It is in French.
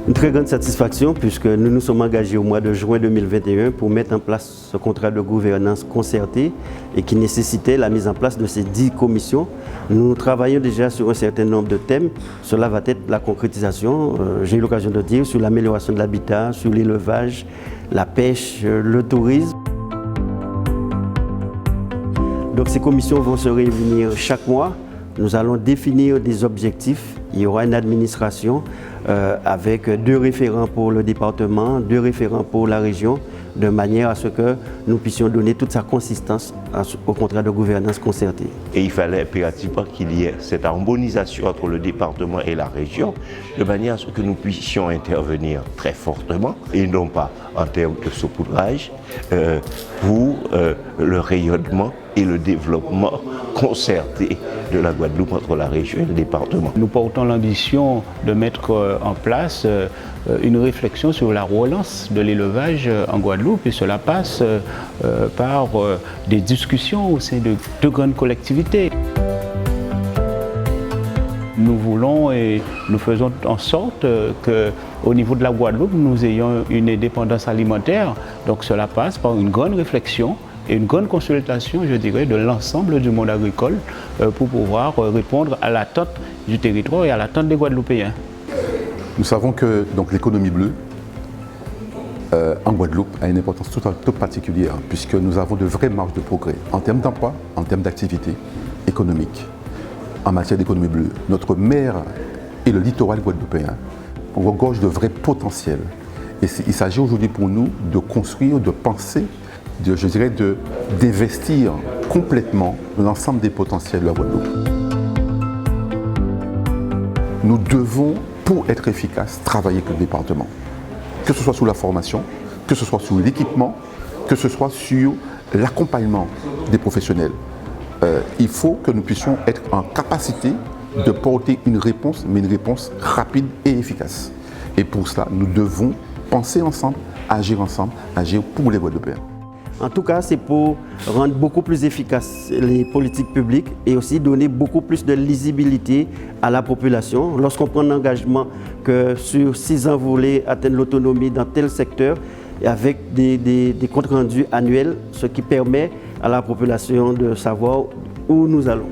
Une très grande satisfaction puisque nous nous sommes engagés au mois de juin 2021 pour mettre en place ce contrat de gouvernance concerté et qui nécessitait la mise en place de ces 10 commissions. Nous travaillons déjà sur un certain nombre de thèmes. Cela va être la concrétisation, j'ai eu l'occasion de dire, sur l'amélioration de l'habitat, sur l'élevage, la pêche, le tourisme. Donc ces commissions vont se réunir chaque mois. Nous allons définir des objectifs. Il y aura une administration avec 2 référents pour le département, 2 référents pour la région, de manière à ce que nous puissions donner toute sa consistance au contrat de gouvernance concertée. Et il fallait impérativement qu'il y ait cette harmonisation entre le département et la région, de manière à ce que nous puissions intervenir très fortement, et non pas en termes de saupoudrage, pour le rayonnement et le développement concerté de la Guadeloupe entre la région et le département. Nous portons l'ambition de mettre en place une réflexion sur la relance de l'élevage en Guadeloupe, et cela passe par des discussions au sein de grandes collectivités. Nous voulons et nous faisons en sorte qu'au niveau de la Guadeloupe, nous ayons une indépendance alimentaire. Donc cela passe par une grande réflexion et une grande consultation, je dirais, de l'ensemble du monde agricole pour pouvoir répondre à l'attente du territoire et à l'attente des Guadeloupéens. Nous savons que l'économie bleue en Guadeloupe a une importance toute particulière, puisque nous avons de vraies marges de progrès en termes d'emploi, en termes d'activité économique. En matière d'économie bleue, notre mer et le littoral guadeloupéen regorgent de vrais potentiels. Et il s'agit aujourd'hui pour nous de construire, de penser, d'investir complètement l'ensemble des potentiels de la Guadeloupe. Nous devons, pour être efficaces, travailler avec le département. Que ce soit sur la formation, que ce soit sur l'équipement, que ce soit sur l'accompagnement des professionnels. Il faut que nous puissions être en capacité de porter une réponse, mais une réponse rapide et efficace. Et pour cela, nous devons penser ensemble, agir pour les Guadeloupéens. En tout cas, c'est pour rendre beaucoup plus efficaces les politiques publiques et aussi donner beaucoup plus de lisibilité à la population. Lorsqu'on prend l'engagement que sur 6 ans, vous voulez atteindre l'autonomie dans tel secteur, avec des comptes rendus annuels, ce qui permet à la population de savoir où nous allons.